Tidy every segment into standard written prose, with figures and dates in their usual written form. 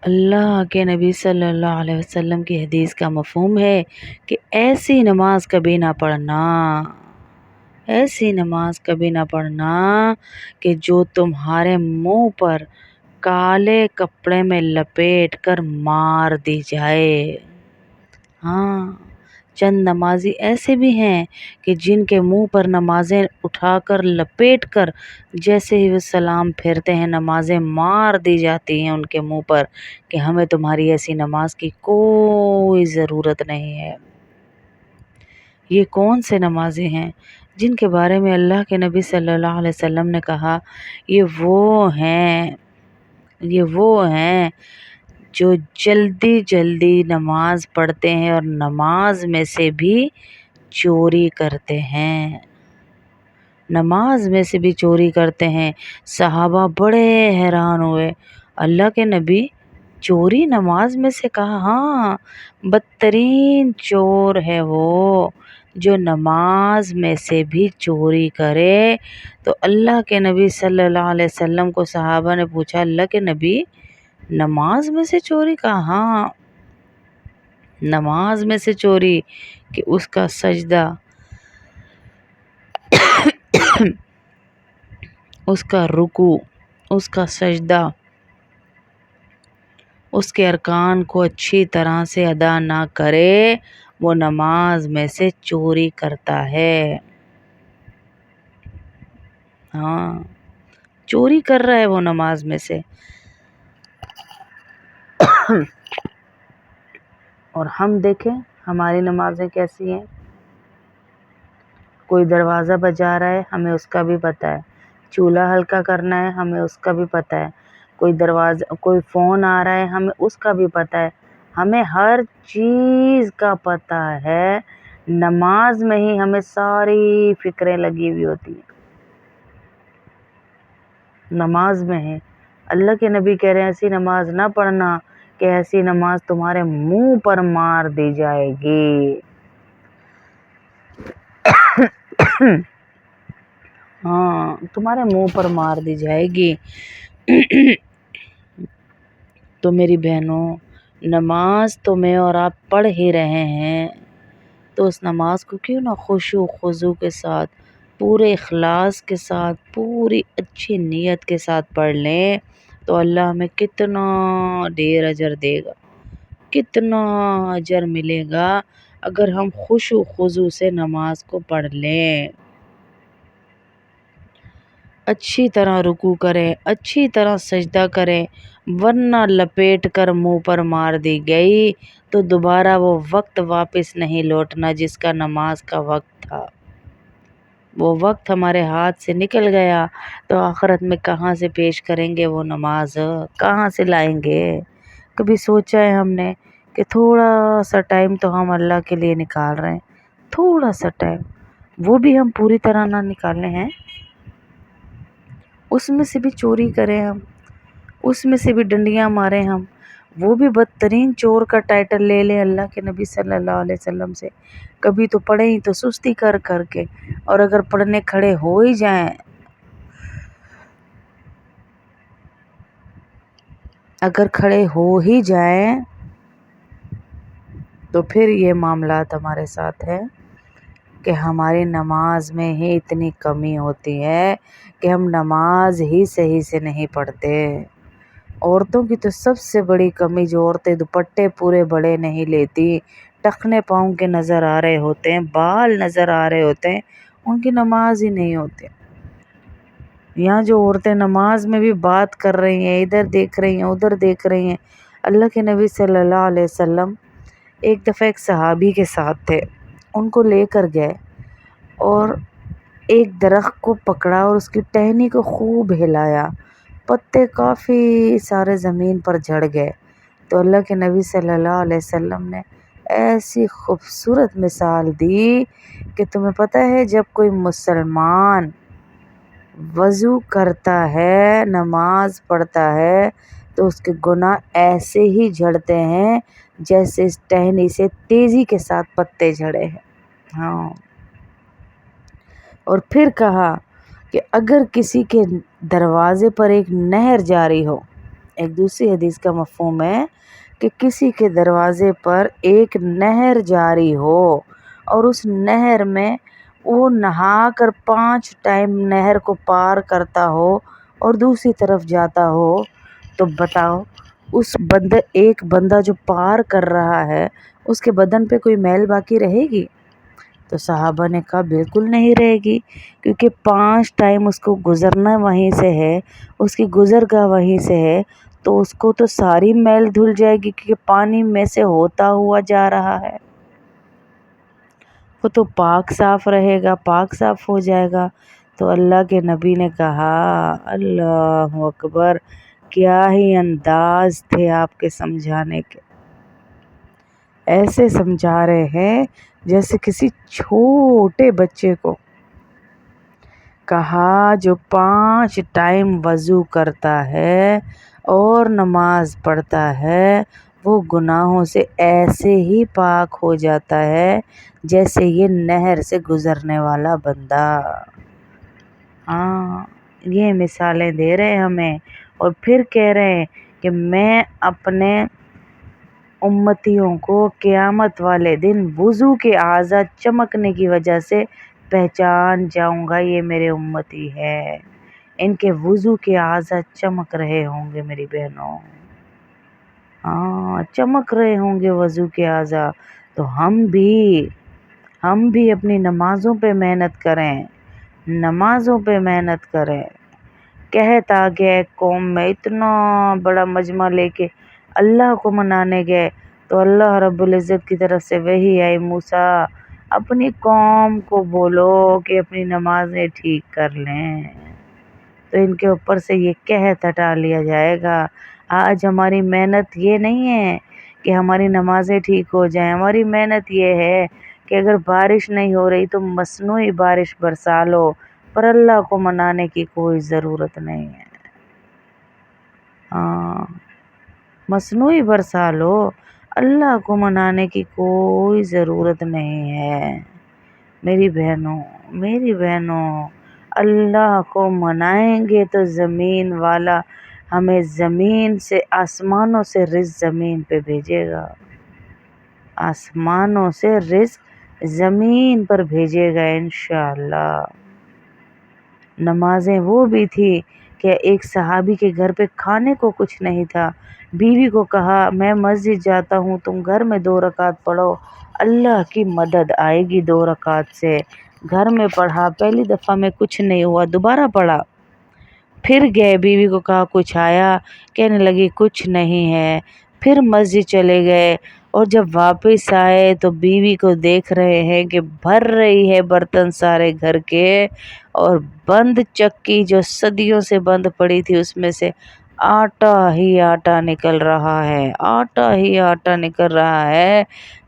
اللہ کے نبی صلی اللہ علیہ وسلم کی حدیث کا مفہوم ہے کہ ایسی نماز کبھی نہ پڑھنا، ایسی نماز کبھی نہ پڑھنا کہ جو تمہارے منہ پر کالے کپڑے میں لپیٹ کر مار دی جائے۔ ہاں، چند نمازی ایسے بھی ہیں کہ جن کے منہ پر نمازیں اٹھا کر لپیٹ کر جیسے ہی وہ سلام پھیرتے ہیں نمازیں مار دی جاتی ہیں ان کے منہ پر کہ ہمیں تمہاری ایسی نماز کی کوئی ضرورت نہیں ہے۔ یہ کون سے نمازی ہیں جن کے بارے میں اللہ کے نبی صلی اللہ علیہ وسلم نے کہا یہ وہ ہیں جو جلدی جلدی نماز پڑھتے ہیں اور نماز میں سے بھی چوری کرتے ہیں، نماز میں سے بھی چوری کرتے ہیں۔ صحابہ بڑے حیران ہوئے، اللہ کے نبی چوری نماز میں سے کہا؟ ہاں، بدترین چور ہے وہ جو نماز میں سے بھی چوری کرے۔ تو اللہ کے نبی صلی اللہ علیہ وسلم کو صحابہ نے پوچھا، اللہ کے نبی نماز میں سے چوری؟ کہا ہاں، نماز میں سے چوری کہ اس کا سجدہ، اس کا رکوع، اس کا سجدہ، اس کے ارکان کو اچھی طرح سے ادا نہ کرے، وہ نماز میں سے چوری کرتا ہے۔ ہاں، چوری کر رہا ہے وہ نماز میں سے۔ اور ہم دیکھیں ہماری نمازیں کیسی ہیں۔ کوئی دروازہ بجا رہا ہے ہمیں اس کا بھی پتہ ہے، چولہا ہلکا کرنا ہے ہمیں اس کا بھی پتہ ہے، کوئی فون آ رہا ہے ہمیں اس کا بھی پتہ ہے، ہمیں ہر چیز کا پتہ ہے۔ نماز میں ہی ہمیں ساری فکریں لگی ہوئی ہوتی ہیں، نماز میں ہے۔ اللہ کے نبی کہہ رہے ہیں ایسی نماز نہ پڑھنا کہ ایسی نماز تمہارے منہ پر مار دی جائے گی۔ ہاں، تمہارے منہ پر مار دی جائے گی۔ تو میری بہنوں، نماز تو میں اور آپ پڑھ ہی رہے ہیں، تو اس نماز کو کیوں نہ خشوع و خضوع کے ساتھ، پورے اخلاص کے ساتھ، پوری اچھی نیت کے ساتھ پڑھ لیں تو اللہ ہمیں کتنا ڈھیر اجر دے گا، کتنا اجر ملے گا اگر ہم خشوع و خضوع سے نماز کو پڑھ لیں۔ اچھی طرح رکوع کریں، اچھی طرح سجدہ کریں، ورنہ لپیٹ کر منہ پر مار دی گئی تو دوبارہ وہ وقت واپس نہیں لوٹنا جس کا نماز کا وقت تھا۔ وہ وقت ہمارے ہاتھ سے نکل گیا تو آخرت میں کہاں سے پیش کریں گے وہ نماز، کہاں سے لائیں گے؟ کبھی سوچا ہے ہم نے کہ تھوڑا سا ٹائم تو ہم اللہ کے لیے نکال رہے ہیں، تھوڑا سا ٹائم، وہ بھی ہم پوری طرح نہ نکالنے ہیں، اس میں سے بھی چوری کریں ہم، اس میں سے بھی ڈنڈیاں ماریں ہم، وہ بھی بدترین چور کا ٹائٹل لے لیں اللہ کے نبی صلی اللہ علیہ وسلم سے۔ کبھی تو پڑھیں ہی تو سستی کر کر کے، اور اگر پڑھنے کھڑے ہو ہی جائیں، اگر کھڑے ہو ہی جائیں تو پھر یہ معاملات ہمارے ساتھ ہیں کہ ہماری نماز میں ہی اتنی کمی ہوتی ہے کہ ہم نماز ہی صحیح سے نہیں پڑھتے۔ عورتوں کی تو سب سے بڑی کمی، جو عورتیں دوپٹے پورے بڑے نہیں لیتی، ٹخنے پاؤں کے نظر آ رہے ہوتے ہیں، بال نظر آ رہے ہوتے ہیں، ان کی نماز ہی نہیں ہوتی۔ یہاں جو عورتیں نماز میں بھی بات کر رہی ہیں، ادھر دیکھ رہی ہیں، ادھر دیکھ رہی ہیں، اللہ کے نبی صلی اللہ علیہ وسلم ایک دفعہ ایک صحابی کے ساتھ تھے، ان کو لے کر گئے اور ایک درخت کو پکڑا اور اس کی ٹہنی کو خوب ہلایا، پتے کافی سارے زمین پر جھڑ گئے۔ تو اللہ کے نبی صلی اللہ علیہ وسلم نے ایسی خوبصورت مثال دی کہ تمہیں پتہ ہے جب کوئی مسلمان وضو کرتا ہے، نماز پڑھتا ہے تو اس کے گناہ ایسے ہی جھڑتے ہیں جیسے اس ٹہنی سے تیزی کے ساتھ پتے جھڑے ہیں۔ ہاں، اور پھر کہا کہ اگر کسی کے دروازے پر ایک نہر جاری ہو ایک دوسری حدیث کا مفہوم ہے کہ کسی کے دروازے پر ایک نہر جاری ہو اور اس نہر میں وہ نہا کر 5 ٹائم نہر کو پار کرتا ہو اور دوسری طرف جاتا ہو، تو بتاؤ اس ایک بندہ جو پار کر رہا ہے اس کے بدن پہ کوئی میل باقی رہے گی؟ تو صحابہ نے کہا بالکل نہیں رہے گی، کیونکہ 5 ٹائم اس کو گزرنا وہیں سے ہے، اس کی گزرگاہ وہیں سے ہے، تو اس کو تو ساری میل دھل جائے گی، کیونکہ پانی میں سے ہوتا ہوا جا رہا ہے، وہ تو پاک صاف رہے گا، پاک صاف ہو جائے گا۔ تو اللہ کے نبی نے کہا اللہ اکبر، کیا ہی انداز تھے آپ کے سمجھانے کے، ایسے سمجھا رہے ہیں جیسے کسی چھوٹے بچے کو۔ کہا جو 5 ٹائم وضو کرتا ہے اور نماز پڑھتا ہے وہ گناہوں سے ایسے ہی پاک ہو جاتا ہے جیسے یہ نہر سے گزرنے والا بندہ۔ ہاں، یہ مثالیں دے رہے ہمیں، اور پھر کہہ رہے ہیں کہ میں اپنے امتیوں کو قیامت والے دن وضو کے اعضاء چمکنے کی وجہ سے پہچان جاؤں گا، یہ میرے امتی ہے، ان کے وضو کے اعضاء چمک رہے ہوں گے میری بہنوں، ہاں چمک رہے ہوں گے وضو کے اعضاء۔ تو ہم بھی اپنی نمازوں پہ محنت کریں، نمازوں پہ محنت کریں۔ کہت آ گیا ایک قوم میں، اتنا بڑا مجمع لے کے اللہ کو منانے گئے، تو اللہ رب العزت کی طرف سے وحی آئی، موسیٰ اپنی قوم کو بولو کہ اپنی نمازیں ٹھیک کر لیں، تو ان کے اوپر سے یہ قحط ہٹا لیا جائے گا۔ آج ہماری محنت یہ نہیں ہے کہ ہماری نمازیں ٹھیک ہو جائیں، ہماری محنت یہ ہے کہ اگر بارش نہیں ہو رہی تو مصنوعی بارش برسا لو، پر اللہ کو منانے کی کوئی ضرورت نہیں ہے، ہاں مصنوعی برسا لو، اللہ کو منانے کی کوئی ضرورت نہیں ہے۔ میری بہنوں اللہ کو منائیں گے تو زمین والا ہمیں زمین سے، آسمانوں سے رزق زمین پہ بھیجے گا، آسمانوں سے رزق زمین پر بھیجے گا انشاءاللہ۔ نمازیں وہ بھی تھی کہ ایک صحابی کے گھر پہ کھانے کو کچھ نہیں تھا، بیوی کو کہا میں مسجد جاتا ہوں، تم گھر میں 2 رکعت پڑھو، اللہ کی مدد آئے گی 2 رکعت سے۔ گھر میں پڑھا، پہلی دفعہ میں کچھ نہیں ہوا، دوبارہ پڑھا، پھر گئے بیوی کو کہا کچھ آیا، کہنے لگی کچھ نہیں ہے، پھر مسجد چلے گئے، اور جب واپس آئے تو بیوی کو دیکھ رہے ہیں کہ بھر رہی ہے برتن سارے گھر کے، اور بند چکی جو صدیوں سے بند پڑی تھی اس میں سے آٹا ہی آٹا نکل رہا ہے، آٹا ہی آٹا نکل رہا ہے۔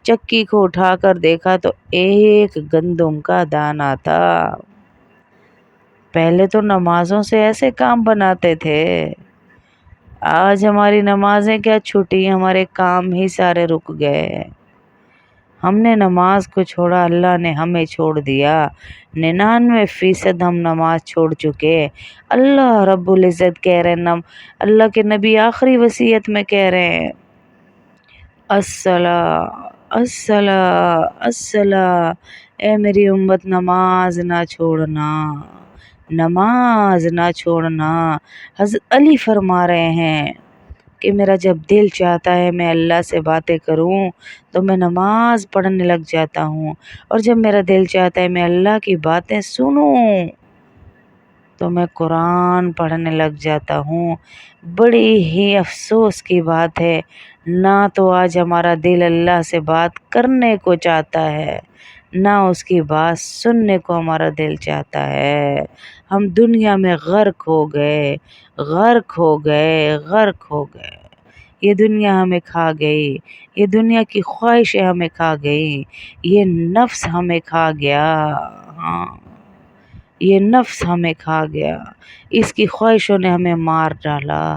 چکی کو اٹھا کر دیکھا تو ایک گندم کا دانہ تھا۔ پہلے تو نمازوں سے ایسے کام بناتے تھے، آج ہماری نمازیں کیا چھوٹی، ہمارے کام ہی سارے رک گئے۔ ہم نے نماز کو چھوڑا، اللہ نے ہمیں چھوڑ دیا، 99% ہم نماز چھوڑ چکے۔ اللہ رب العزت کہہ رہے ہیں، اللہ کے نبی آخری وصیت میں کہہ رہے ہیں الصلاۃ الصلاۃ الصلاۃ، اے میری امت نماز نہ چھوڑنا، نماز نہ چھوڑنا۔ حضرت علی فرما رہے ہیں کہ میرا جب دل چاہتا ہے میں اللہ سے باتیں کروں تو میں نماز پڑھنے لگ جاتا ہوں، اور جب میرا دل چاہتا ہے میں اللہ کی باتیں سنوں تو میں قرآن پڑھنے لگ جاتا ہوں۔ بڑی ہی افسوس کی بات ہے، نہ تو آج ہمارا دل اللہ سے بات کرنے کو چاہتا ہے، نہ اس کی بات سننے کو ہمارا دل چاہتا ہے۔ ہم دنیا میں غرق ہو گئے، غرق ہو گئے، غرق ہو گئے۔ یہ دنیا ہمیں کھا گئی، یہ دنیا کی خواہشیں ہمیں کھا گئی، یہ نفس ہمیں کھا گیا، ہاں یہ نفس ہمیں کھا گیا، اس کی خواہشوں نے ہمیں مار ڈالا۔